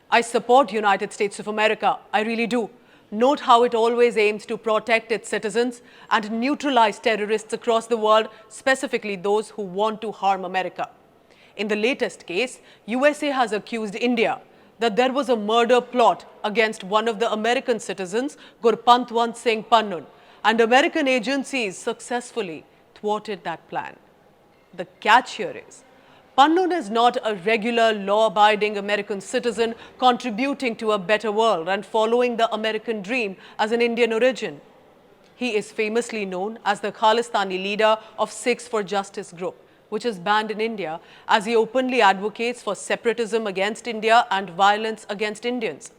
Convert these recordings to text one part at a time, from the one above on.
I support United States of America. I really do. Note how it always aims to protect its citizens and neutralize terrorists across the world, specifically those who want to harm America. In the latest case, USA has accused India that there was a murder plot against one of the American citizens, Gurpatwant Singh Pannun, and American agencies successfully thwarted that plan. The catch here is, Pannun is not a regular law-abiding American citizen contributing to a better world and following the American dream as an Indian origin. He is famously known as the Khalistani leader of Sikhs for Justice group, which is banned in India, as he openly advocates for separatism against India and violence against Indians.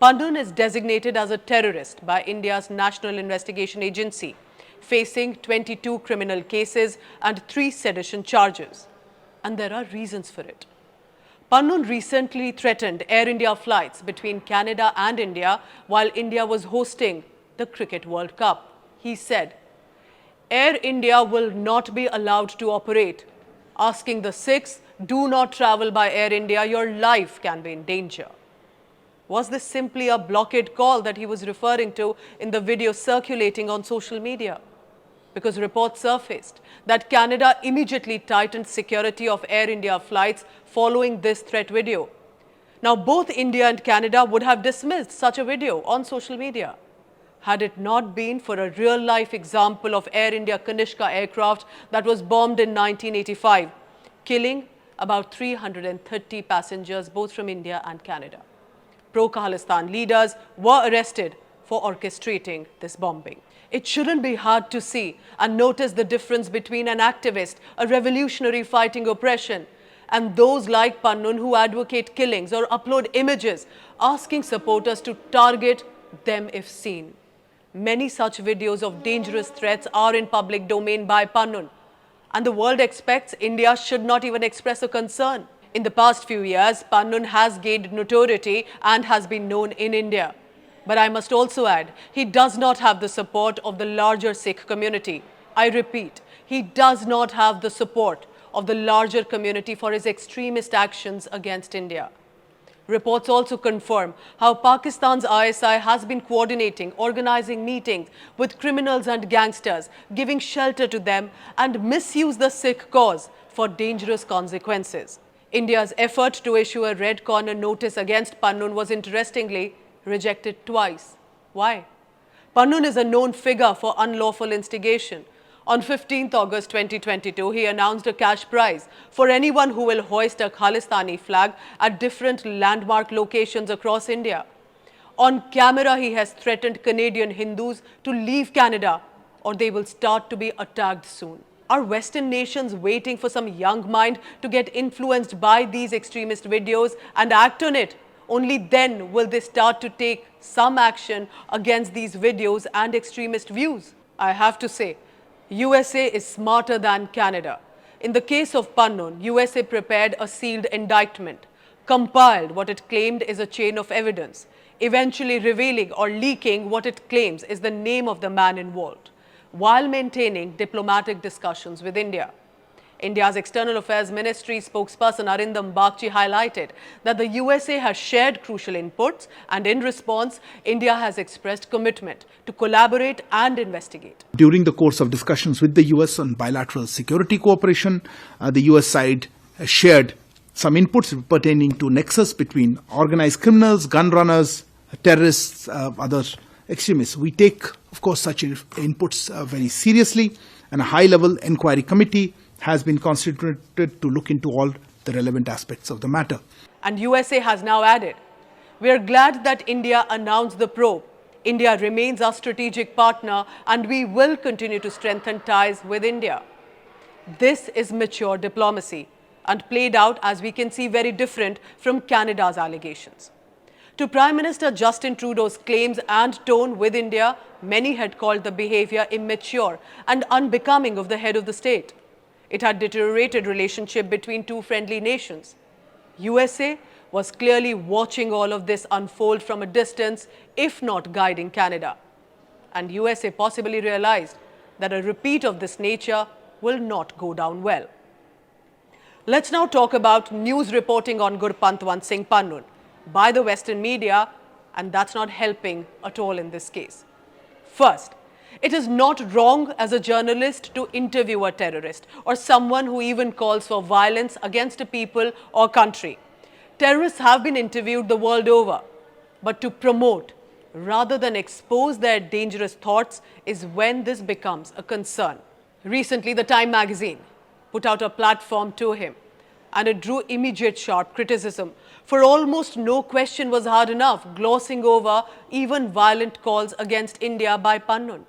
Pannun is designated as a terrorist by India's National Investigation Agency, facing 22 criminal cases and 3 sedition charges. And there are reasons for it. Pannun recently threatened Air India flights between Canada and India while India was hosting the Cricket World Cup. He said, "Air India will not be allowed to operate. Asking the Sikhs, do not travel by Air India, your life can be in danger." Was this simply a blockade call that he was referring to in the video circulating on social media? Because reports surfaced that Canada immediately tightened security of Air India flights following this threat video. Now, both India and Canada would have dismissed such a video on social media had it not been for a real-life example of Air India Kanishka aircraft that was bombed in 1985, killing about 330 passengers both from India and Canada. Pro-Khalistan leaders were arrested for orchestrating this bombing. It shouldn't be hard to see and notice the difference between an activist, a revolutionary fighting oppression, and those like Pannun who advocate killings or upload images asking supporters to target them if seen. Many such videos of dangerous threats are in public domain by Pannun, and the world expects India should not even express a concern. In the past few years, Pannun has gained notoriety and has been known in India. But I must also add, he does not have the support of the larger Sikh community. I repeat, he does not have the support of the larger community for his extremist actions against India. Reports also confirm how Pakistan's ISI has been coordinating, organizing meetings with criminals and gangsters, giving shelter to them, and misuse the Sikh cause for dangerous consequences. India's effort to issue a red corner notice against Pannun was interestingly rejected twice. Why? Pannun is a known figure for unlawful instigation. On 15th August 2022, he announced a cash prize for anyone who will hoist a Khalistani flag at different landmark locations across India. On camera, he has threatened Canadian Hindus to leave Canada or they will start to be attacked soon. Are Western nations waiting for some young mind to get influenced by these extremist videos and act on it? Only then will they start to take some action against these videos and extremist views. I have to say, USA is smarter than Canada. In the case of Pannun, USA prepared a sealed indictment, compiled what it claimed is a chain of evidence, eventually revealing or leaking what it claims is the name of the man involved, while maintaining diplomatic discussions with India. India's External Affairs Ministry spokesperson Arindam Bagchi highlighted that the USA has shared crucial inputs and in response, India has expressed commitment to collaborate and investigate. During the course of discussions with the US on bilateral security cooperation, the US side shared some inputs pertaining to nexus between organized criminals, gun runners, terrorists, other extremists. We take, of course, such inputs very seriously, and a high-level inquiry committee has been constituted to look into all the relevant aspects of the matter. And USA has now added, "We are glad that India announced the probe. India remains our strategic partner and we will continue to strengthen ties with India." This is mature diplomacy and played out, as we can see, very different from Canada's allegations. To Prime Minister Justin Trudeau's claims and tone with India, many had called the behavior immature and unbecoming of the head of the state. It had deteriorated relationship between two friendly nations. USA was clearly watching all of this unfold from a distance, if not guiding Canada. And USA possibly realized that a repeat of this nature will not go down well. Let's now talk about news reporting on Gurpatwant Singh Pannun. by the Western media, and that's not helping at all in this case. First, it is not wrong as a journalist to interview a terrorist or someone who even calls for violence against a people or country. Terrorists have been interviewed the world over, but to promote rather than expose their dangerous thoughts is when this becomes a concern. Recently, the Time magazine put out a platform to him, and it drew immediate sharp criticism, for almost no question was hard enough, glossing over even violent calls against India by Pannun.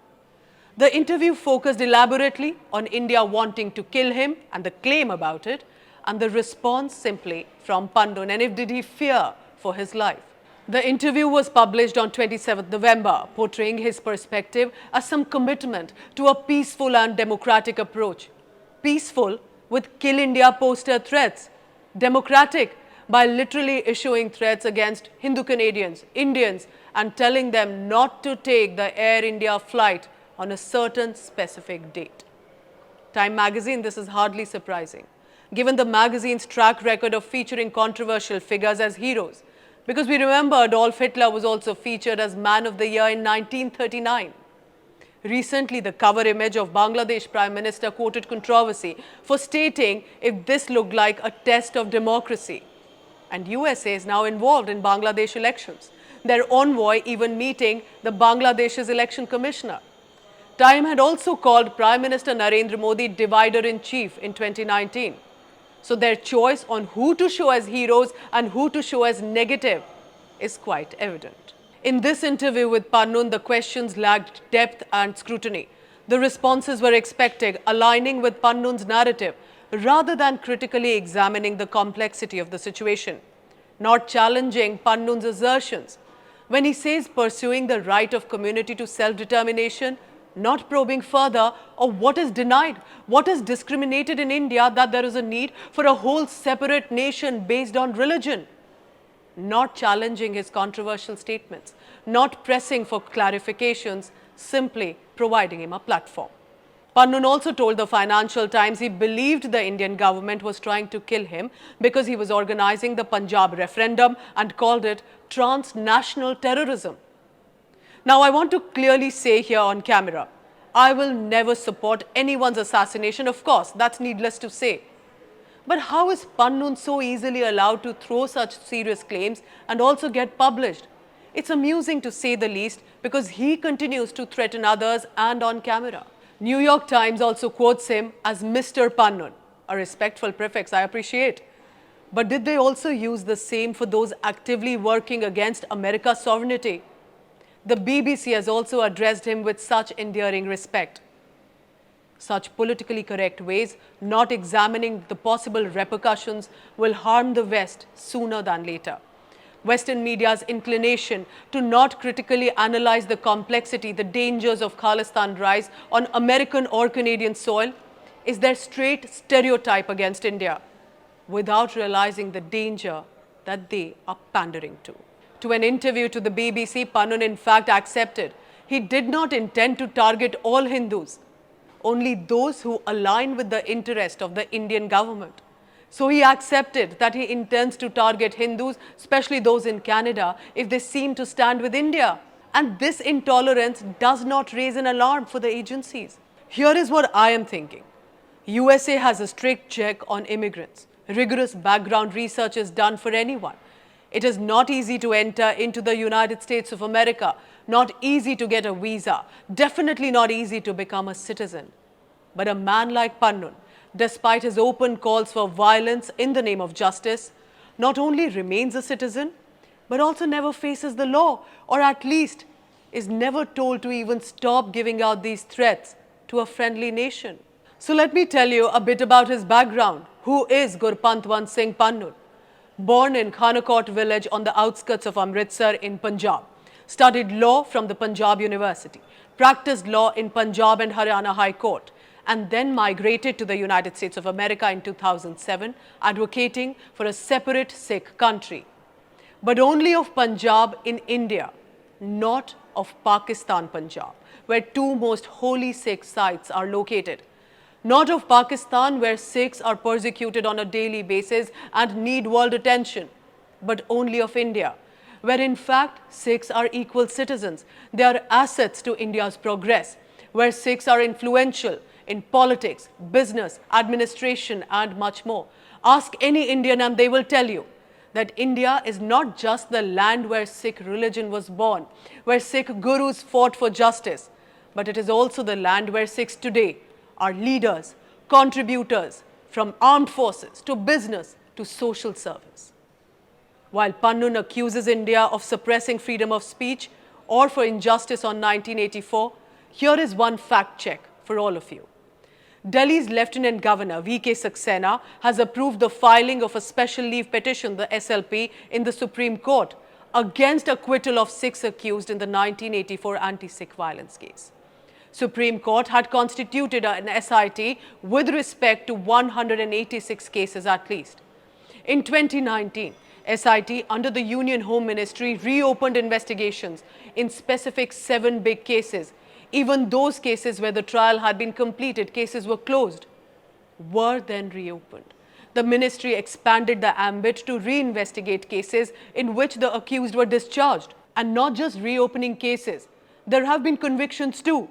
The interview focused elaborately on India wanting to kill him and the claim about it, and the response simply from Pannun, and if did he fear for his life. The interview was published on 27th November, portraying his perspective as some commitment to a peaceful and democratic approach. Peaceful with Kill India poster threats, democratic by literally issuing threats against Hindu Canadians, Indians, and telling them not to take the Air India flight on a certain specific date. Time magazine, this is hardly surprising, given the magazine's track record of featuring controversial figures as heroes, because we remember Adolf Hitler was also featured as Man of the Year in 1939. Recently, the cover image of Bangladesh Prime Minister quoted controversy for stating if this looked like a test of democracy. And USA is now involved in Bangladesh elections, their envoy even meeting the Bangladesh's election commissioner. Time had also called Prime Minister Narendra Modi divider-in-chief in 2019. So their choice on who to show as heroes and who to show as negative is quite evident. In this interview with Pannun, the questions lacked depth and scrutiny. The responses were expected, aligning with Pannun's narrative, rather than critically examining the complexity of the situation, not challenging Pannun's assertions. When he says pursuing the right of community to self-determination, not probing further or what is denied, what is discriminated in India, that there is a need for a whole separate nation based on religion. Not challenging his controversial statements, not pressing for clarifications, simply providing him a platform. Pannun also told the Financial Times he believed the Indian government was trying to kill him because he was organizing the Punjab referendum and called it transnational terrorism. Now, I want to clearly say here on camera, I will never support anyone's assassination, of course, that's needless to say. But how is Pannun so easily allowed to throw such serious claims and also get published? It's amusing to say the least, because he continues to threaten others and on camera. New York Times also quotes him as Mr. Pannun, a respectful prefix I appreciate. But did they also use the same for those actively working against America's sovereignty? The BBC has also addressed him with such endearing respect. Such politically correct ways, not examining the possible repercussions, will harm the West sooner than later. Western media's inclination to not critically analyze the complexity, the dangers of Khalistan rise on American or Canadian soil is their straight stereotype against India, without realizing the danger that they are pandering to. To an interview to the BBC, Pannun in fact accepted he did not intend to target all Hindus, only those who align with the interest of the Indian government. So he accepted that he intends to target Hindus, especially those in Canada, if they seem to stand with India. And this intolerance does not raise an alarm for the agencies. Here is what I am thinking. USA has a strict check on immigrants. Rigorous background research is done for anyone. It is not easy to enter into the United States of America, not easy to get a visa, definitely not easy to become a citizen. But a man like Pannun, despite his open calls for violence in the name of justice, not only remains a citizen, but also never faces the law, or at least is never told to even stop giving out these threats to a friendly nation. So let me tell you a bit about his background. Who is Gurpatwant Singh Pannun? Born in Khanakot village on the outskirts of Amritsar in Punjab, studied law from the Punjab University, practiced law in Punjab and Haryana High Court, and then migrated to the United States of America in 2007, advocating for a separate Sikh country. But only of Punjab in India, not of Pakistan Punjab, where two most holy Sikh sites are located. Not of Pakistan, where Sikhs are persecuted on a daily basis and need world attention, but only of India, where in fact Sikhs are equal citizens. They are assets to India's progress, where Sikhs are influential in politics, business, administration, and much more. Ask any Indian and they will tell you that India is not just the land where Sikh religion was born, where Sikh gurus fought for justice, but it is also the land where Sikhs today are leaders, contributors, from armed forces to business to social service. While Pannun accuses India of suppressing freedom of speech or for injustice on 1984, here is one fact check for all of you. Delhi's Lieutenant Governor V.K. Saxena has approved the filing of a special leave petition, the SLP, in the Supreme Court against acquittal of Sikhs accused in the 1984 anti-Sikh violence case. Supreme Court had constituted an SIT with respect to 186 cases at least. In 2019, SIT under the Union Home Ministry reopened investigations in specific 7 big cases. Even those cases where the trial had been completed, cases were closed, were then reopened. The ministry expanded the ambit to reinvestigate cases in which the accused were discharged. And not just reopening cases, there have been convictions too.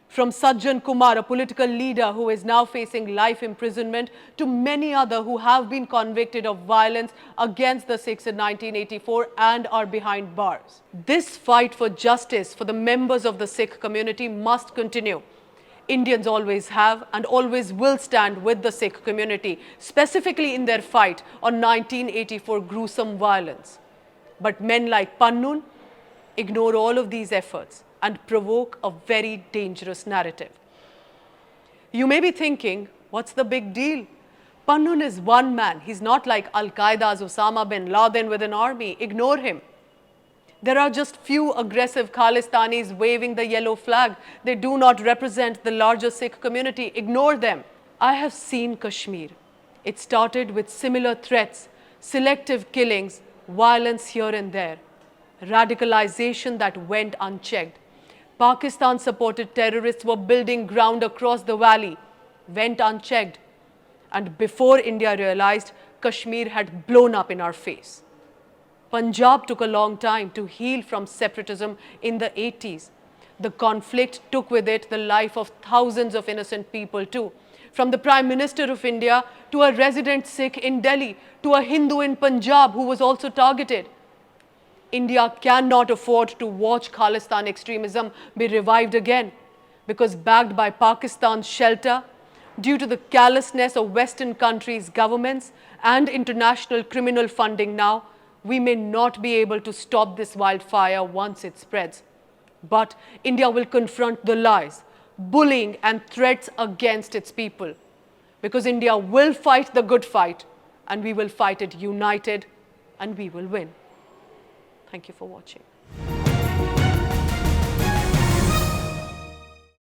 From Sajjan Kumar, a political leader who is now facing life imprisonment, to many others who have been convicted of violence against the Sikhs in 1984 and are behind bars. This fight for justice for the members of the Sikh community must continue. Indians always have and always will stand with the Sikh community, specifically in their fight on 1984 gruesome violence. But men like Pannun ignore all of these efforts and provoke a very dangerous narrative. You may be thinking, what's the big deal? Pannun is one man. He's not like Al-Qaeda's Osama bin Laden with an army. Ignore him. There are just few aggressive Khalistanis waving the yellow flag. They do not represent the larger Sikh community. Ignore them. I have seen Kashmir. It started with similar threats, selective killings, violence here and there, radicalization that went unchecked. Pakistan-supported terrorists were building ground across the valley, went unchecked. And before India realized, Kashmir had blown up in our face. Punjab took a long time to heal from separatism in the 80s. The conflict took with it the life of thousands of innocent people too. From the Prime Minister of India to a resident Sikh in Delhi to a Hindu in Punjab who was also targeted. India cannot afford to watch Khalistan extremism be revived again, because backed by Pakistan's shelter, due to the callousness of Western countries' governments and international criminal funding now, we may not be able to stop this wildfire once it spreads. But India will confront the lies, bullying and threats against its people, because India will fight the good fight, and we will fight it united, and we will win. Thank you for watching.